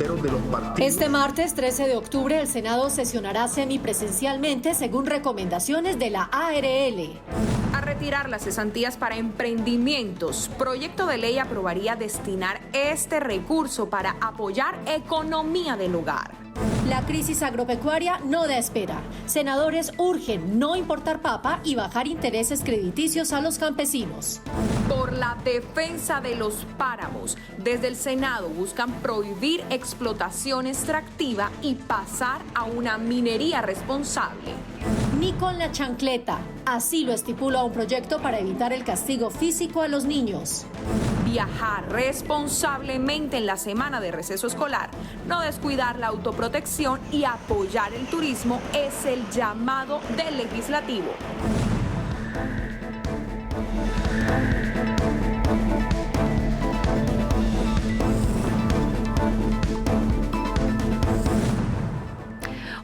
voceros de los partidos. Este martes 13 de octubre el Senado sesionará semipresencialmente según recomendaciones de la ARL. A retirar las cesantías para emprendimientos, proyecto de ley aprobaría destinar este recurso para apoyar economía del hogar. La crisis agropecuaria no da espera. Senadores urgen no importar papa y bajar intereses crediticios a los campesinos. Por la defensa de los páramos, desde el Senado buscan prohibir explotación extractiva y pasar a una minería responsable. Ni con la chancleta. Así lo estipula un proyecto para evitar el castigo físico a los niños. Viajar responsablemente en la semana de receso escolar, no descuidar la autoprotección y apoyar el turismo es el llamado del legislativo.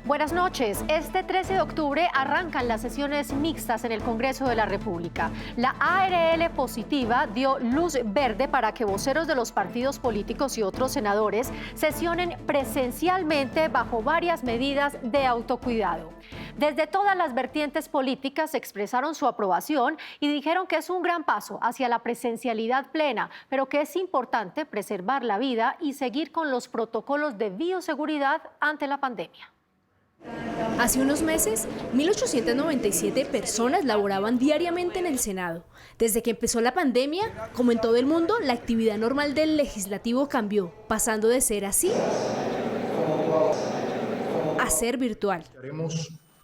Buenas noches. Este 13 de octubre arrancan las sesiones mixtas en el Congreso de la República. La ARL Positiva dio luz verde para que voceros de los partidos políticos y otros senadores sesionen presencialmente bajo varias medidas de autocuidado. Desde todas las vertientes políticas expresaron su aprobación y dijeron que es un gran paso hacia la presencialidad plena, pero que es importante preservar la vida y seguir con los protocolos de bioseguridad ante la pandemia. Hace unos meses, 1.897 personas laboraban diariamente en el Senado. Desde que empezó la pandemia, como en todo el mundo, la actividad normal del legislativo cambió, pasando de ser así a ser virtual.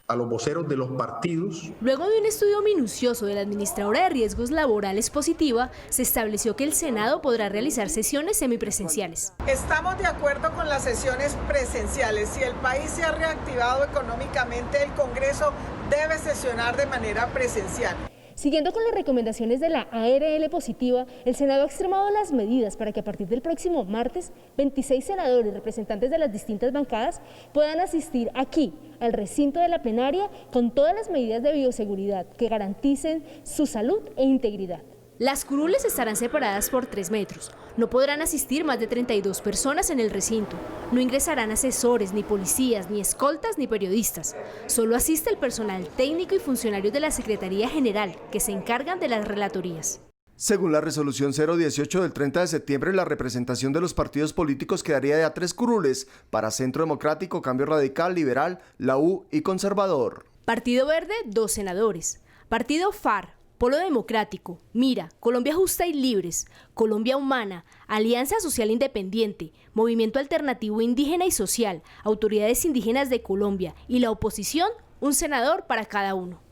A los voceros de los partidos. Luego de un estudio minucioso de la administradora de riesgos laborales Positiva, se estableció que el Senado podrá realizar sesiones semipresenciales. Estamos de acuerdo con las sesiones presenciales. Si el país se ha reactivado económicamente, el Congreso debe sesionar de manera presencial. Siguiendo con las recomendaciones de la ARL Positiva, el Senado ha extremado las medidas para que a partir del próximo martes, 26 senadores representantes de las distintas bancadas puedan asistir aquí, al recinto de la plenaria, con todas las medidas de bioseguridad que garanticen su salud e integridad. Las curules estarán separadas por 3 metros. No podrán asistir más de 32 personas en el recinto. No ingresarán asesores, ni policías, ni escoltas, ni periodistas. Solo asiste el personal técnico y funcionarios de la Secretaría General, que se encargan de las relatorías. Según la resolución 018 del 30 de septiembre, la representación de los partidos políticos quedaría de a 3 curules para Centro Democrático, Cambio Radical, Liberal, la U y Conservador. Partido Verde, 2 senadores. Partido FAR, Polo Democrático, Mira, Colombia Justa y Libres, Colombia Humana, Alianza Social Independiente, Movimiento Alternativo Indígena y Social, Autoridades Indígenas de Colombia y la oposición, un senador para cada uno.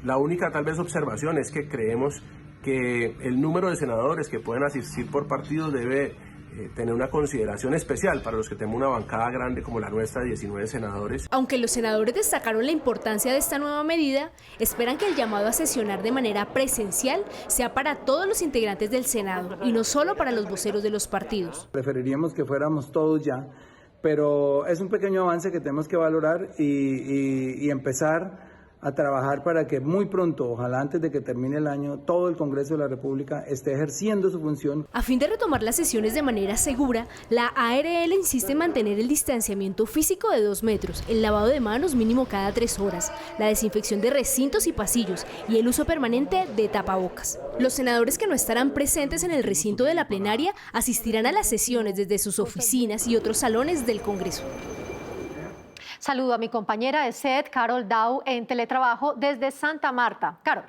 La única tal vez observación es que creemos que el número de senadores que pueden asistir por partido debe tener una consideración especial para los que tenemos una bancada grande como la nuestra, 19 senadores. Aunque los senadores destacaron la importancia de esta nueva medida, esperan que el llamado a sesionar de manera presencial sea para todos los integrantes del Senado y no solo para los voceros de los partidos. Preferiríamos que fuéramos todos ya, pero es un pequeño avance que tenemos que valorar y empezar a trabajar para que muy pronto, ojalá antes de que termine el año, todo el Congreso de la República esté ejerciendo su función. A fin de retomar las sesiones de manera segura, la ARL insiste en mantener el distanciamiento físico de 2 metros, el lavado de manos mínimo cada 3 horas, la desinfección de recintos y pasillos y el uso permanente de tapabocas. Los senadores que no estarán presentes en el recinto de la plenaria asistirán a las sesiones desde sus oficinas y otros salones del Congreso. Saludo a mi compañera de set, Carol Dow, en teletrabajo desde Santa Marta. Carol.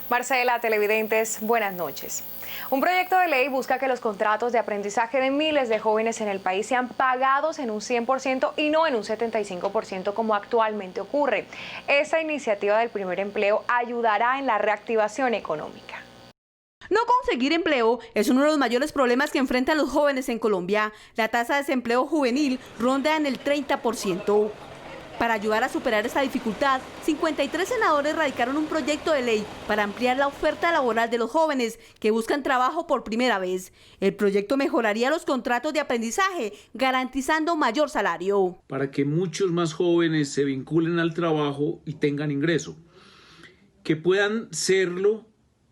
Marcela, televidentes, buenas noches. Un proyecto de ley busca que los contratos de aprendizaje de miles de jóvenes en el país sean pagados en un 100% y no en un 75% como actualmente ocurre. Esta iniciativa del primer empleo ayudará en la reactivación económica. No conseguir empleo es uno de los mayores problemas que enfrentan los jóvenes en Colombia. La tasa de desempleo juvenil ronda en el 30%. Para ayudar a superar esta dificultad, 53 senadores radicaron un proyecto de ley para ampliar la oferta laboral de los jóvenes que buscan trabajo por primera vez. El proyecto mejoraría los contratos de aprendizaje, garantizando mayor salario. Para que muchos más jóvenes se vinculen al trabajo y tengan ingreso, que puedan serlo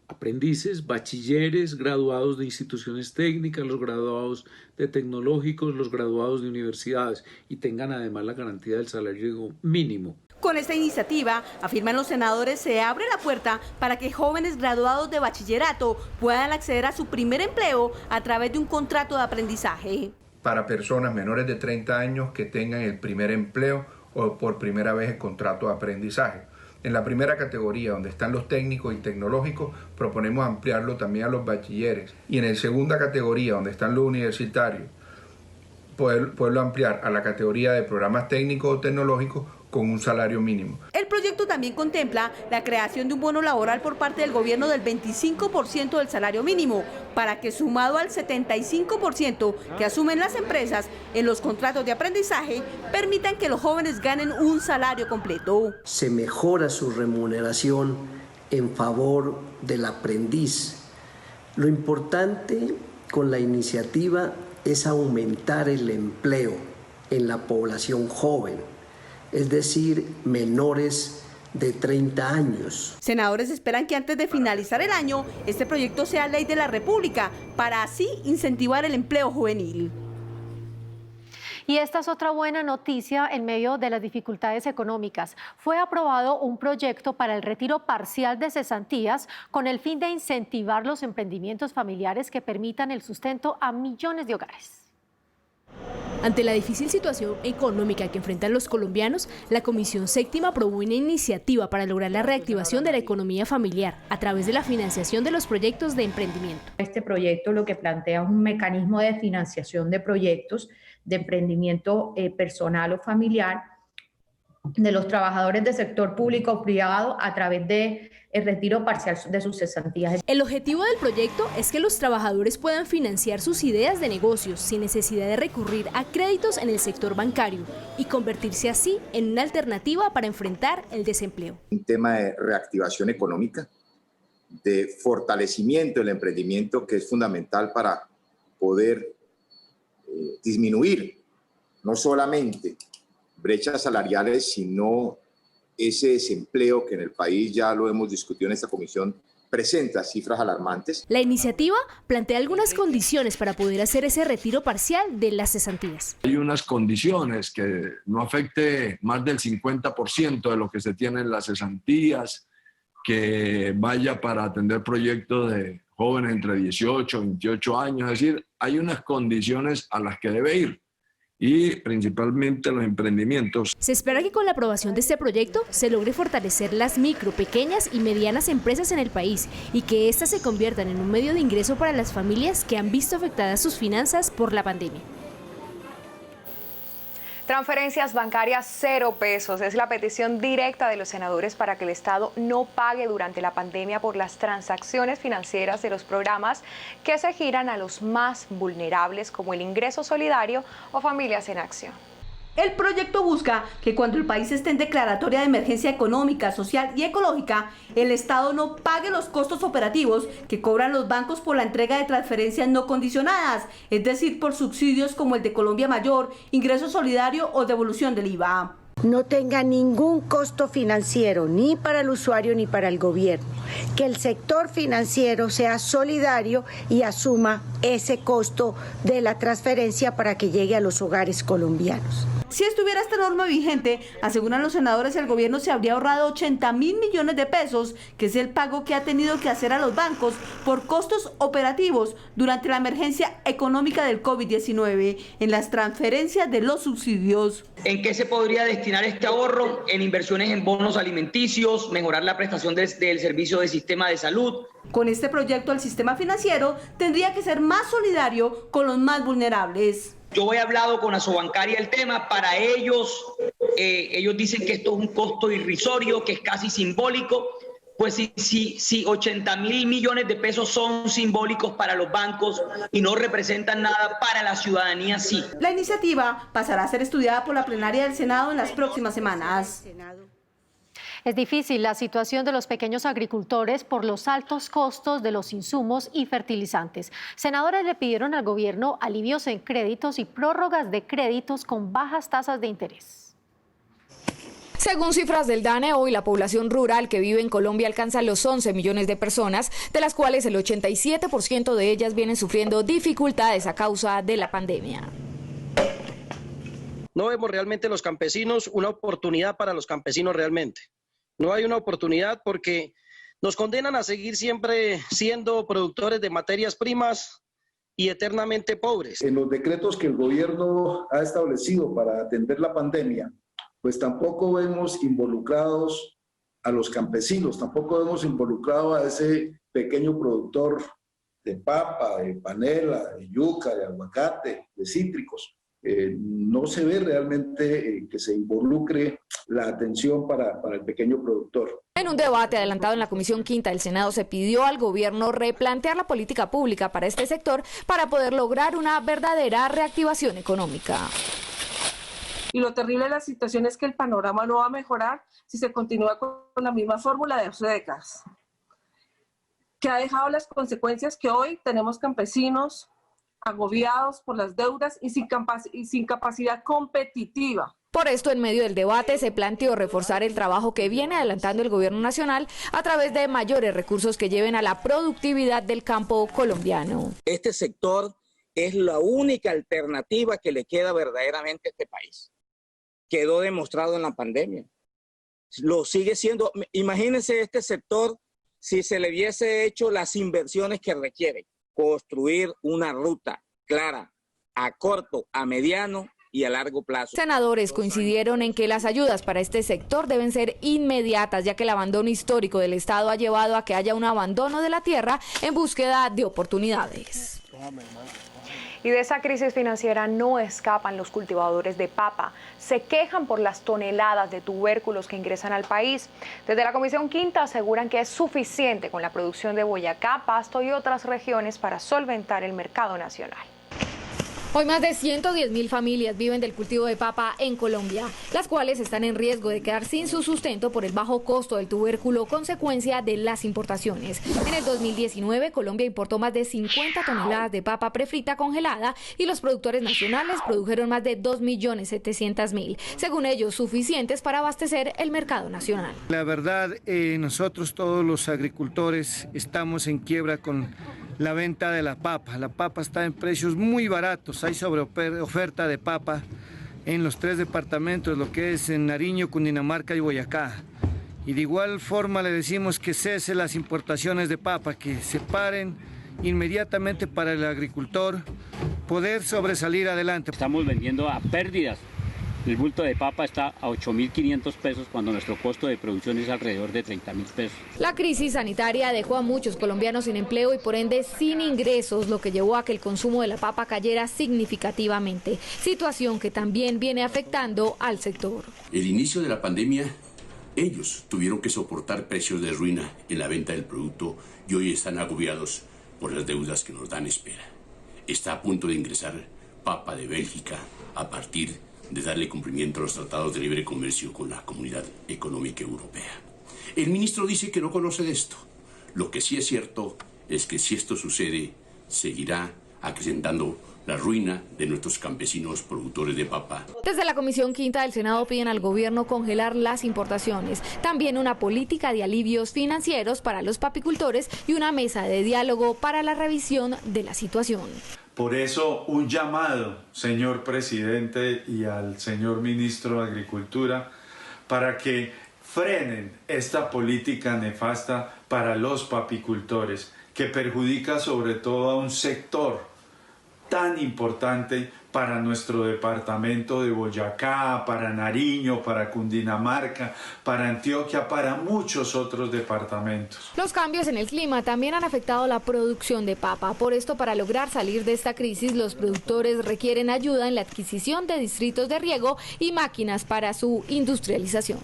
aprendices, bachilleres, graduados de instituciones técnicas, los graduados de tecnológicos, los graduados de universidades y tengan además la garantía del salario mínimo. Con esta iniciativa, afirman los senadores, se abre la puerta para que jóvenes graduados de bachillerato puedan acceder a su primer empleo a través de un contrato de aprendizaje. Para personas menores de 30 años que tengan el primer empleo o por primera vez el contrato de aprendizaje. En la primera categoría, donde están los técnicos y tecnológicos, proponemos ampliarlo también a los bachilleres. Y en la segunda categoría, donde están los universitarios, poderlo ampliar a la categoría de programas técnicos o tecnológicos con un salario mínimo. El proyecto también contempla la creación de un bono laboral por parte del gobierno del 25% del salario mínimo, para que sumado al 75% que asumen las empresas en los contratos de aprendizaje, permitan que los jóvenes ganen un salario completo. Se mejora su remuneración en favor del aprendiz. Lo importante con la iniciativa es aumentar el empleo en la población joven, es decir, menores de 30 años. Senadores esperan que antes de finalizar el año, este proyecto sea ley de la República, para así incentivar el empleo juvenil. Y esta es otra buena noticia en medio de las dificultades económicas. Fue aprobado un proyecto para el retiro parcial de cesantías con el fin de incentivar los emprendimientos familiares que permitan el sustento a millones de hogares. Ante la difícil situación económica que enfrentan los colombianos, la Comisión Séptima aprobó una iniciativa para lograr la reactivación de la economía familiar a través de la financiación de los proyectos de emprendimiento. Este proyecto lo que plantea es un mecanismo de financiación de proyectos de emprendimiento personal o familiar de los trabajadores del sector público o privado a través de el retiro parcial de sus cesantías. El objetivo del proyecto es que los trabajadores puedan financiar sus ideas de negocios sin necesidad de recurrir a créditos en el sector bancario y convertirse así en una alternativa para enfrentar el desempleo. Un tema de reactivación económica, de fortalecimiento del emprendimiento, que es fundamental para poder disminuir no solamente brechas salariales, sino ese desempleo que en el país, ya lo hemos discutido en esta comisión, presenta cifras alarmantes. La iniciativa plantea algunas condiciones para poder hacer ese retiro parcial de las cesantías. Hay unas condiciones que no afecte más del 50% de lo que se tiene en las cesantías, que vaya para atender proyectos de jóvenes entre 18 y 28 años, es decir, hay unas condiciones a las que debe ir. Y principalmente los emprendimientos. Se espera que con la aprobación de este proyecto se logre fortalecer las micro, pequeñas y medianas empresas en el país y que éstas se conviertan en un medio de ingreso para las familias que han visto afectadas sus finanzas por la pandemia. Transferencias bancarias 0 pesos es la petición directa de los senadores para que el Estado no pague durante la pandemia por las transacciones financieras de los programas que se giran a los más vulnerables, como el Ingreso Solidario o Familias en Acción. El proyecto busca que cuando el país esté en declaratoria de emergencia económica, social y ecológica, el Estado no pague los costos operativos que cobran los bancos por la entrega de transferencias no condicionadas, es decir, por subsidios como el de Colombia Mayor, Ingreso Solidario o devolución del IVA. No tenga ningún costo financiero ni para el usuario ni para el gobierno, que el sector financiero sea solidario y asuma ese costo de la transferencia para que llegue a los hogares colombianos. Si estuviera esta norma vigente, aseguran los senadores, el gobierno se habría ahorrado 80.000 millones de pesos, que es el pago que ha tenido que hacer a los bancos por costos operativos durante la emergencia económica del COVID-19 en las transferencias de los subsidios. ¿En qué se podría destinar este ahorro? En inversiones en bonos alimenticios, mejorar la prestación del servicio del sistema de salud. Con este proyecto, el sistema financiero tendría que ser más solidario con los más vulnerables. Yo he hablado con Asobancaria el tema, para ellos dicen que esto es un costo irrisorio, que es casi simbólico. Pues si 80.000 millones de pesos son simbólicos para los bancos y no representan nada para la ciudadanía, sí. La iniciativa pasará a ser estudiada por la plenaria del Senado en las próximas semanas. Es difícil la situación de los pequeños agricultores por los altos costos de los insumos y fertilizantes. Senadores le pidieron al gobierno alivios en créditos y prórrogas de créditos con bajas tasas de interés. Según cifras del DANE, hoy la población rural que vive en Colombia alcanza los 11 millones de personas, de las cuales el 87% de ellas vienen sufriendo dificultades a causa de la pandemia. No vemos realmente los campesinos una oportunidad para los campesinos realmente. No hay una oportunidad porque nos condenan a seguir siempre siendo productores de materias primas y eternamente pobres. En los decretos que el gobierno ha establecido para atender la pandemia, pues tampoco vemos involucrados a los campesinos, tampoco vemos involucrado a ese pequeño productor de papa, de panela, de yuca, de aguacate, de cítricos. No se ve realmente que se involucre la atención para el pequeño productor. En un debate adelantado en la Comisión Quinta del Senado se pidió al gobierno replantear la política pública para este sector para poder lograr una verdadera reactivación económica. Y lo terrible de la situación es que el panorama no va a mejorar si se continúa con la misma fórmula de hace décadas, que ha dejado las consecuencias que hoy tenemos campesinos agobiados por las deudas y sin capacidad competitiva. Por esto, en medio del debate, se planteó reforzar el trabajo que viene adelantando el gobierno nacional a través de mayores recursos que lleven a la productividad del campo colombiano. Este sector es la única alternativa que le queda verdaderamente a este país. Quedó demostrado en la pandemia. Lo sigue siendo. Imagínense este sector si se le hubiese hecho las inversiones que requiere. Construir una ruta clara a corto, a mediano y a largo plazo. Senadores coincidieron en que las ayudas para este sector deben ser inmediatas, ya que el abandono histórico del Estado ha llevado a que haya un abandono de la tierra en búsqueda de oportunidades. Y de esa crisis financiera no escapan los cultivadores de papa. Se quejan por las toneladas de tubérculos que ingresan al país. Desde la Comisión Quinta aseguran que es suficiente con la producción de Boyacá, Pasto y otras regiones para solventar el mercado nacional. Hoy más de 110.000 familias viven del cultivo de papa en Colombia, las cuales están en riesgo de quedar sin su sustento por el bajo costo del tubérculo, consecuencia de las importaciones. En el 2019, Colombia importó más de 50 toneladas de papa prefrita congelada y los productores nacionales produjeron más de 2.700.000, según ellos suficientes para abastecer el mercado nacional. La verdad, nosotros todos los agricultores estamos en quiebra con la venta de la papa. La papa está en precios muy baratos, hay sobreoferta de papa en los 3 departamentos, lo que es en Nariño, Cundinamarca y Boyacá. Y de igual forma le decimos que cese las importaciones de papa, que se paren inmediatamente para el agricultor poder sobresalir adelante. Estamos vendiendo a pérdidas. El bulto de papa está a 8.500 pesos cuando nuestro costo de producción es alrededor de 30.000 pesos. La crisis sanitaria dejó a muchos colombianos sin empleo y por ende sin ingresos, lo que llevó a que el consumo de la papa cayera significativamente, situación que también viene afectando al sector. El inicio de la pandemia, ellos tuvieron que soportar precios de ruina en la venta del producto y hoy están agobiados por las deudas que nos dan espera. Está a punto de ingresar papa de Bélgica a partir de darle cumplimiento a los tratados de libre comercio con la Comunidad Económica Europea. El ministro dice que no conoce de esto. Lo que sí es cierto es que si esto sucede, seguirá acrecentando la ruina de nuestros campesinos productores de papa. Desde la Comisión Quinta del Senado piden al gobierno congelar las importaciones, también una política de alivios financieros para los papicultores y una mesa de diálogo para la revisión de la situación. Por eso, un llamado, señor presidente, y al señor ministro de Agricultura, para que frenen esta política nefasta para los papicultores, que perjudica sobre todo a un sector tan importante para nuestro departamento de Boyacá, para Nariño, para Cundinamarca, para Antioquia, para muchos otros departamentos. Los cambios en el clima también han afectado la producción de papa. Por esto, para lograr salir de esta crisis, los productores requieren ayuda en la adquisición de distritos de riego y máquinas para su industrialización.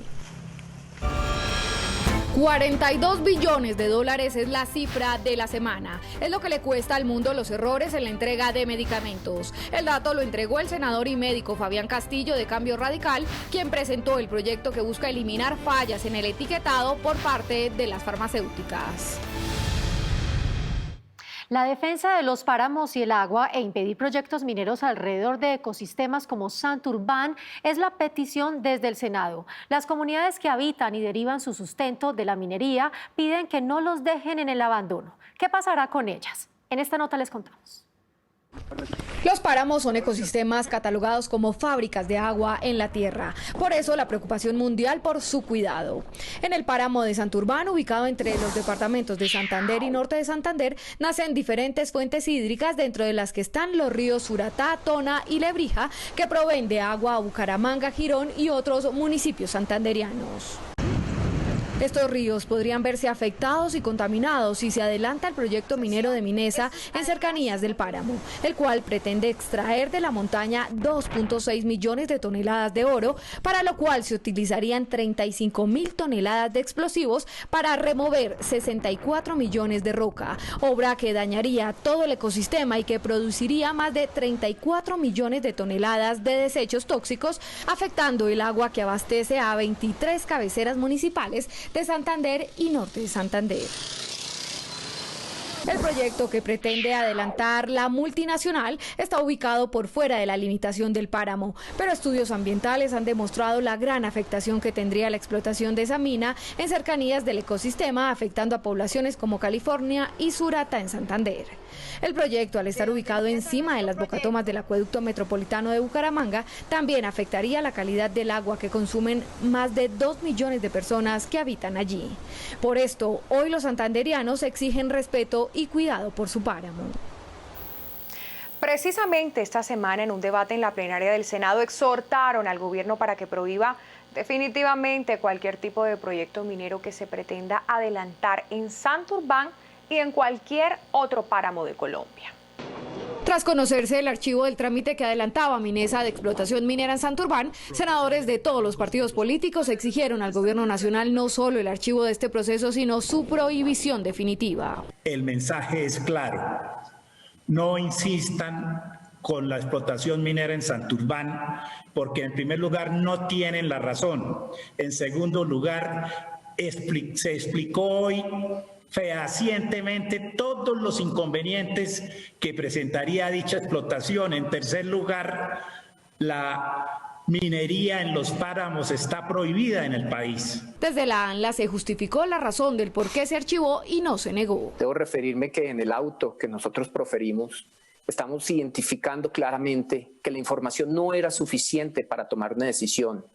42 billones de dólares es la cifra de la semana. Es lo que le cuesta al mundo los errores en la entrega de medicamentos. El dato lo entregó el senador y médico Fabián Castillo de Cambio Radical, quien presentó el proyecto que busca eliminar fallas en el etiquetado por parte de las farmacéuticas. La defensa de los páramos y el agua e impedir proyectos mineros alrededor de ecosistemas como Santurbán es la petición desde el Senado. Las comunidades que habitan y derivan su sustento de la minería piden que no los dejen en el abandono. ¿Qué pasará con ellas? En esta nota les contamos. Los páramos son ecosistemas catalogados como fábricas de agua en la tierra. Por eso la preocupación mundial por su cuidado. En el páramo de Santurbán, ubicado entre los departamentos de Santander y Norte de Santander, nacen diferentes fuentes hídricas, dentro de las que están los ríos Suratá, Tona y Lebrija, que proveen de agua a Bucaramanga, Girón y otros municipios santanderianos. Estos ríos podrían verse afectados y contaminados si se adelanta el proyecto minero de Minesa en cercanías del páramo, el cual pretende extraer de la montaña 2.6 millones de toneladas de oro, para lo cual se utilizarían 35.000 toneladas de explosivos para remover 64 millones de roca, obra que dañaría todo el ecosistema y que produciría más de 34 millones de toneladas de desechos tóxicos, afectando el agua que abastece a 23 cabeceras municipales de Santander y Norte de Santander. El proyecto, que pretende adelantar la multinacional, está ubicado por fuera de la limitación del páramo, pero estudios ambientales han demostrado la gran afectación que tendría la explotación de esa mina en cercanías del ecosistema, afectando a poblaciones como California y Suratá en Santander. El proyecto, al estar ubicado encima de las bocatomas del acueducto metropolitano de Bucaramanga, también afectaría la calidad del agua que consumen más de 2 millones de personas que habitan allí. Por esto, hoy los santanderianos exigen respeto y cuidado por su páramo. Precisamente esta semana, en un debate en la plenaria del Senado, exhortaron al gobierno para que prohíba definitivamente cualquier tipo de proyecto minero que se pretenda adelantar en Santurbán y en cualquier otro páramo de Colombia. Tras conocerse el archivo del trámite que adelantaba Minesa de explotación minera en Santurbán, senadores de todos los partidos políticos exigieron al gobierno nacional no solo el archivo de este proceso, sino su prohibición definitiva. El mensaje es claro: no insistan con la explotación minera en Santurbán, porque en primer lugar no tienen la razón. En segundo lugar, se explicó hoy fehacientemente todos los inconvenientes que presentaría dicha explotación. En tercer lugar, la minería en los páramos está prohibida en el país. Desde la ANLA se justificó la razón del por qué se archivó y no se negó. Debo referirme que en el auto que nosotros proferimos estamos identificando claramente que la información no era suficiente para tomar una decisión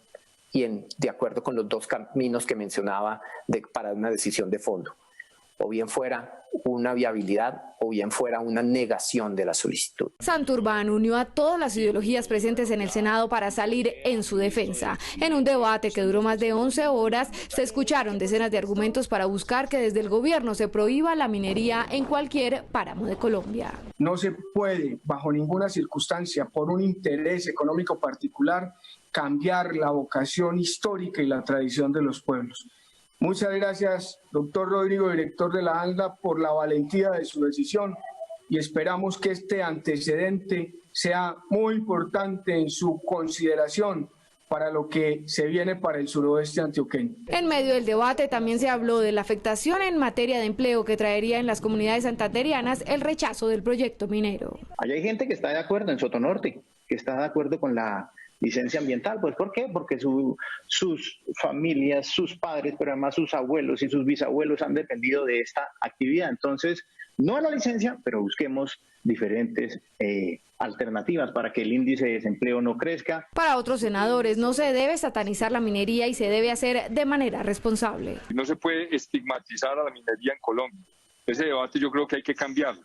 y de acuerdo con los dos caminos que mencionaba para una decisión de fondo. O bien fuera una viabilidad o bien fuera una negación de la solicitud. Santurbán unió a todas las ideologías presentes en el Senado para salir en su defensa. En un debate que duró más de 11 horas, se escucharon decenas de argumentos para buscar que desde el gobierno se prohíba la minería en cualquier páramo de Colombia. No se puede, bajo ninguna circunstancia, por un interés económico particular, cambiar la vocación histórica y la tradición de los pueblos. Muchas gracias, doctor Rodrigo, director de la ANLA, por la valentía de su decisión y esperamos que este antecedente sea muy importante en su consideración para lo que se viene para el suroeste antioqueño. En medio del debate también se habló de la afectación en materia de empleo que traería en las comunidades santanderianas el rechazo del proyecto minero. Allá hay gente que está de acuerdo en Sotonorte, que está de acuerdo con la licencia ambiental. Pues ¿por qué? Porque sus familias, sus padres, pero además sus abuelos y sus bisabuelos han dependido de esta actividad. Entonces, no a la licencia, pero busquemos diferentes alternativas para que el índice de desempleo no crezca. Para otros senadores, no se debe satanizar la minería y se debe hacer de manera responsable. No se puede estigmatizar a la minería en Colombia. Ese debate yo creo que hay que cambiarlo.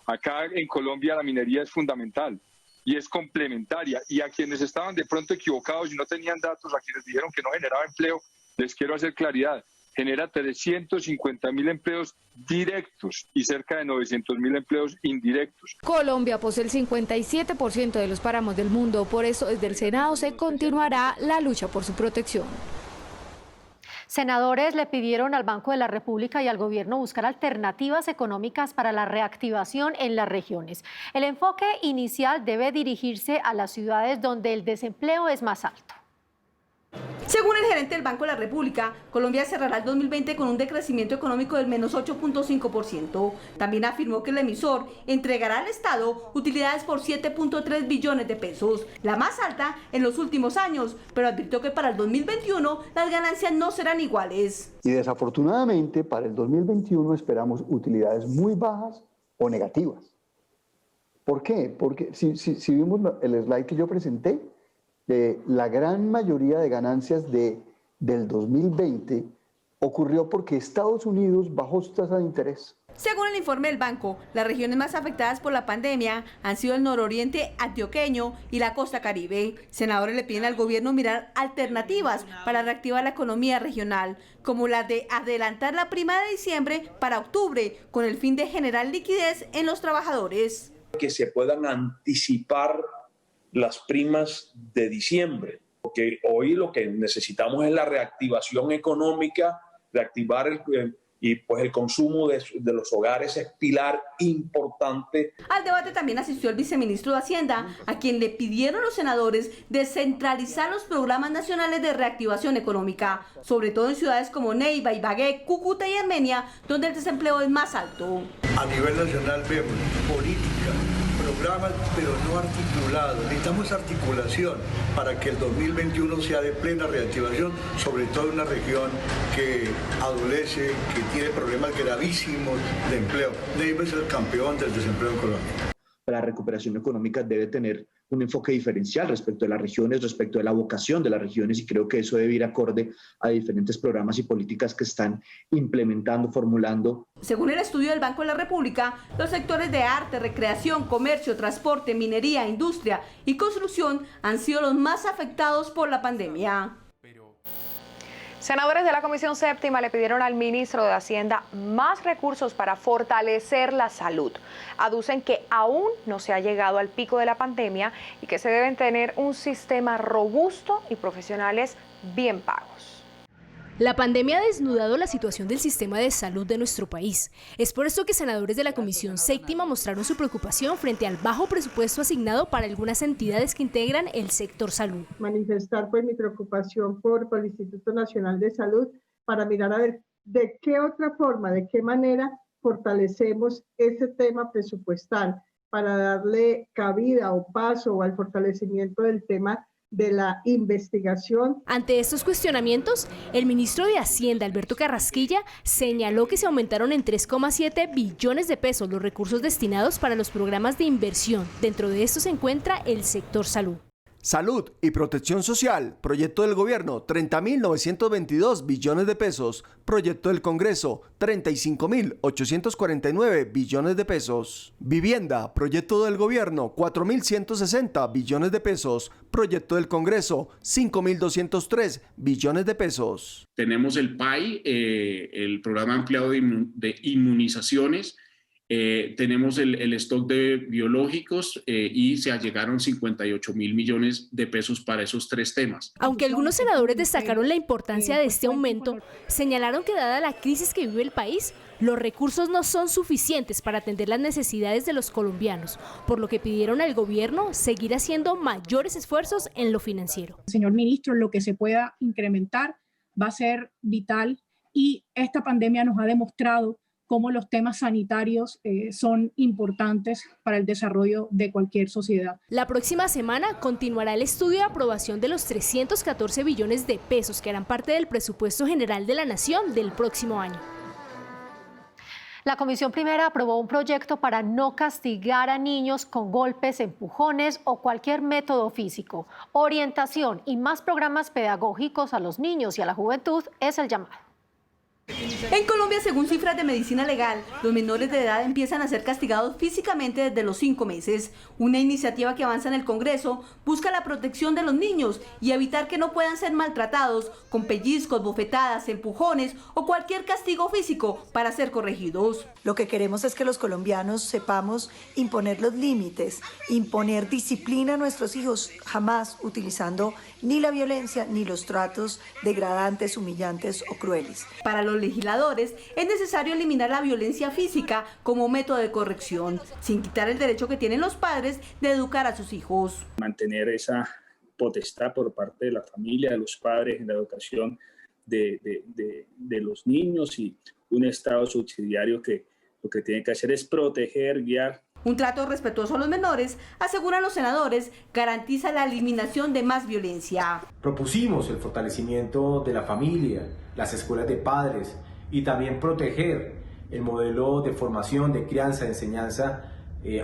Acá en Colombia la minería es fundamental y es complementaria, y a quienes estaban de pronto equivocados y no tenían datos, a quienes dijeron que no generaba empleo, les quiero hacer claridad: genera 350.000 empleos directos y cerca de 900.000 empleos indirectos. Colombia posee el 57% de los páramos del mundo, por eso desde el Senado se continuará la lucha por su protección. Senadores le pidieron al Banco de la República y al gobierno buscar alternativas económicas para la reactivación en las regiones. El enfoque inicial debe dirigirse a las ciudades donde el desempleo es más alto. Según el gerente del Banco de la República, Colombia cerrará el 2020 con un decrecimiento económico del menos 8.5%. También afirmó que el emisor entregará al Estado utilidades por 7.3 billones de pesos, la más alta en los últimos años, pero advirtió que para el 2021 las ganancias no serán iguales. Y desafortunadamente para el 2021 esperamos utilidades muy bajas o negativas. ¿Por qué? Porque si vimos el slide que yo presenté, la gran mayoría de ganancias del 2020 ocurrió porque Estados Unidos bajó su tasa de interés. Según el informe del banco, las regiones más afectadas por la pandemia han sido el nororiente antioqueño y la costa caribe. Senadores le piden al gobierno mirar alternativas para reactivar la economía regional, como la de adelantar la prima de diciembre para octubre, con el fin de generar liquidez en los trabajadores. Que se puedan anticipar las primas de diciembre, porque hoy lo que necesitamos es la reactivación económica, reactivar el consumo de los hogares es pilar importante. Al debate también asistió el viceministro de Hacienda, a quien le pidieron los senadores descentralizar los programas nacionales de reactivación económica, sobre todo en ciudades como Neiva, Ibagué, Cúcuta y Armenia, donde el desempleo es más alto. A nivel nacional vemos política, programas, pero no articulados. Necesitamos articulación para que el 2021 sea de plena reactivación, sobre todo en una región que adolece, que tiene problemas gravísimos de empleo. Neiva es el campeón del desempleo en Colombia. La recuperación económica debe tener un enfoque diferencial respecto de las regiones, respecto de la vocación de las regiones, y creo que eso debe ir acorde a diferentes programas y políticas que están implementando, formulando. Según el estudio del Banco de la República, los sectores de arte, recreación, comercio, transporte, minería, industria y construcción han sido los más afectados por la pandemia. Senadores de la Comisión Séptima le pidieron al ministro de Hacienda más recursos para fortalecer la salud. Aducen que aún no se ha llegado al pico de la pandemia y que se deben tener un sistema robusto y profesionales bien pagos. La pandemia ha desnudado la situación del sistema de salud de nuestro país. Es por esto que senadores de la Comisión Séptima mostraron su preocupación frente al bajo presupuesto asignado para algunas entidades que integran el sector salud. Manifestar pues mi preocupación por el Instituto Nacional de Salud para mirar a ver de qué otra forma, de qué manera fortalecemos ese tema presupuestal para darle cabida o paso al fortalecimiento del tema de la investigación. Ante estos cuestionamientos, el ministro de Hacienda, Alberto Carrasquilla, señaló que se aumentaron en 3,7 billones de pesos los recursos destinados para los programas de inversión. Dentro de esto se encuentra el sector salud. Salud y protección social, proyecto del gobierno, 30.922 billones de pesos. Proyecto del Congreso, 35.849 billones de pesos. Vivienda, proyecto del gobierno, 4.160 billones de pesos. Proyecto del Congreso, 5.203 billones de pesos. Tenemos el PAI, el Programa Ampliado de Inmunizaciones. Tenemos el stock de biológicos y se allegaron 58.000 millones de pesos para esos tres temas. Aunque algunos senadores destacaron la importancia de este aumento, señalaron que dada la crisis que vive el país, los recursos no son suficientes para atender las necesidades de los colombianos, por lo que pidieron al gobierno seguir haciendo mayores esfuerzos en lo financiero. Señor ministro, lo que se pueda incrementar va a ser vital y esta pandemia nos ha demostrado cómo los temas sanitarios son importantes para el desarrollo de cualquier sociedad. La próxima semana continuará el estudio de aprobación de los 314 billones de pesos que harán parte del presupuesto general de la Nación del próximo año. La Comisión Primera aprobó un proyecto para no castigar a niños con golpes, empujones o cualquier método físico. Orientación y más programas pedagógicos a los niños y a la juventud es el llamado. En Colombia, según cifras de medicina legal, los menores de edad empiezan a ser castigados físicamente desde los 5 meses. Una iniciativa que avanza en el Congreso busca la protección de los niños y evitar que no puedan ser maltratados con pellizcos, bofetadas, empujones o cualquier castigo físico para ser corregidos. Lo que queremos es que los colombianos sepamos imponer los límites, imponer disciplina a nuestros hijos, jamás utilizando ni la violencia ni los tratos degradantes, humillantes o crueles. Para los legisladores es necesario eliminar la violencia física como método de corrección, sin quitar el derecho que tienen los padres de educar a sus hijos. Mantener esa potestad por parte de la familia, de los padres en la educación de los niños, y un Estado subsidiario que lo que tiene que hacer es proteger, guiar. Un trato respetuoso a los menores, aseguran los senadores, garantiza la eliminación de más violencia. Propusimos el fortalecimiento de la familia, las escuelas de padres y también proteger el modelo de formación, de crianza, de enseñanza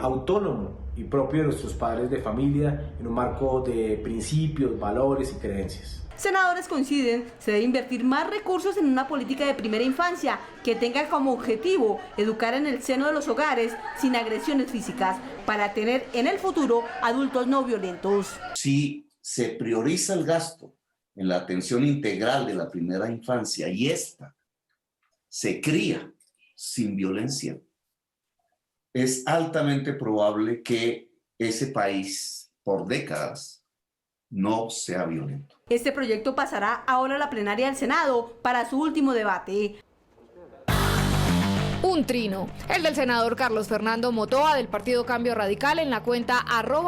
autónomo y propio de nuestros padres de familia en un marco de principios, valores y creencias. Senadores coinciden, se debe invertir más recursos en una política de primera infancia que tenga como objetivo educar en el seno de los hogares sin agresiones físicas para tener en el futuro adultos no violentos. Si se prioriza el gasto en la atención integral de la primera infancia y esta se cría sin violencia, es altamente probable que ese país por décadas no sea violento. Este proyecto pasará ahora a la plenaria del Senado para su último debate. Un trino, el del senador Carlos Fernando Motoa del Partido Cambio Radical en la cuenta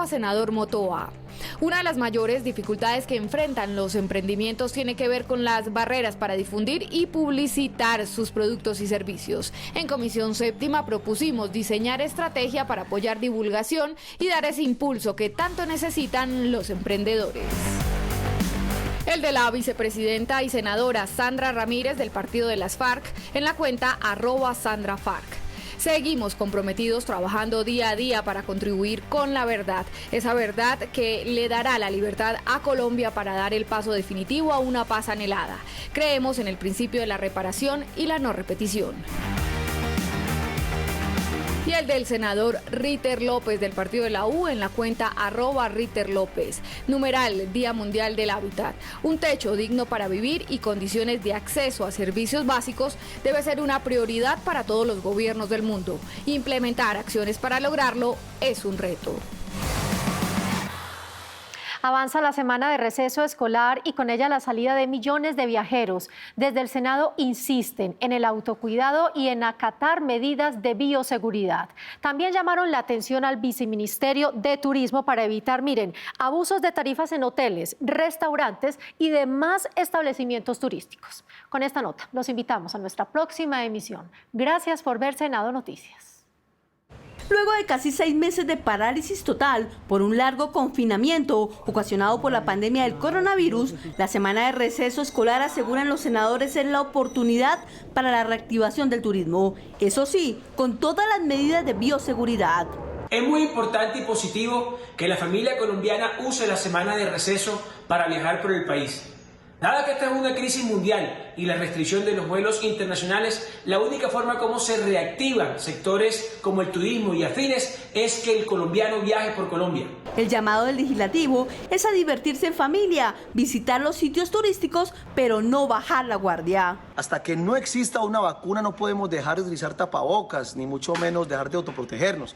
@senadormotoa. Una de las mayores dificultades que enfrentan los emprendimientos tiene que ver con las barreras para difundir y publicitar sus productos y servicios. En Comisión Séptima propusimos diseñar estrategia para apoyar divulgación y dar ese impulso que tanto necesitan los emprendedores. El de la vicepresidenta y senadora Sandra Ramírez del Partido de las FARC en la cuenta @SandraFARC. Seguimos comprometidos trabajando día a día para contribuir con la verdad, esa verdad que le dará la libertad a Colombia para dar el paso definitivo a una paz anhelada. Creemos en el principio de la reparación y la no repetición. Y el del senador Ritter López del Partido de la U en la cuenta @RitterLópez. Numeral Día Mundial del Hábitat. Un techo digno para vivir y condiciones de acceso a servicios básicos debe ser una prioridad para todos los gobiernos del mundo. Implementar acciones para lograrlo es un reto. Avanza la semana de receso escolar y con ella la salida de millones de viajeros. Desde el Senado insisten en el autocuidado y en acatar medidas de bioseguridad. También llamaron la atención al Viceministerio de Turismo para evitar, abusos de tarifas en hoteles, restaurantes y demás establecimientos turísticos. Con esta nota, los invitamos a nuestra próxima emisión. Gracias por ver Senado Noticias. Luego de casi 6 meses de parálisis total por un largo confinamiento ocasionado por la pandemia del coronavirus, la semana de receso escolar, aseguran los senadores, es la oportunidad para la reactivación del turismo. Eso sí, con todas las medidas de bioseguridad. Es muy importante y positivo que la familia colombiana use la semana de receso para viajar por el país. Dada que esta es una crisis mundial y la restricción de los vuelos internacionales, la única forma como se reactivan sectores como el turismo y afines es que el colombiano viaje por Colombia. El llamado del legislativo es a divertirse en familia, visitar los sitios turísticos, pero no bajar la guardia. Hasta que no exista una vacuna no podemos dejar de utilizar tapabocas, ni mucho menos dejar de autoprotegernos.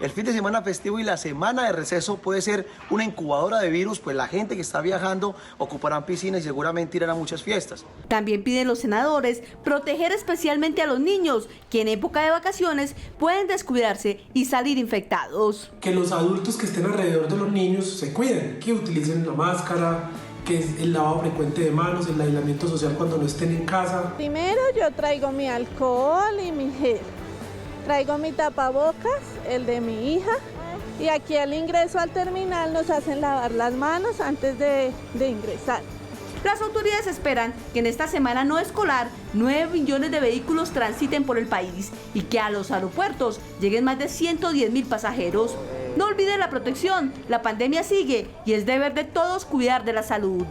El fin de semana festivo y la semana de receso puede ser una incubadora de virus, pues la gente que está viajando ocuparán piscinas y seguramente irán a muchas fiestas. También piden los senadores proteger especialmente a los niños, que en época de vacaciones pueden descuidarse y salir infectados. Que los adultos que estén alrededor de los niños se cuiden, que utilicen la máscara, que es el lavado frecuente de manos, el aislamiento social cuando no estén en casa. Primero yo traigo mi alcohol y mi gel. Traigo mi tapabocas, el de mi hija, y aquí al ingreso al terminal nos hacen lavar las manos antes de ingresar. Las autoridades esperan que en esta semana no escolar 9 millones de vehículos transiten por el país y que a los aeropuertos lleguen más de 110.000 pasajeros. No olviden la protección, la pandemia sigue y es deber de todos cuidar de la salud.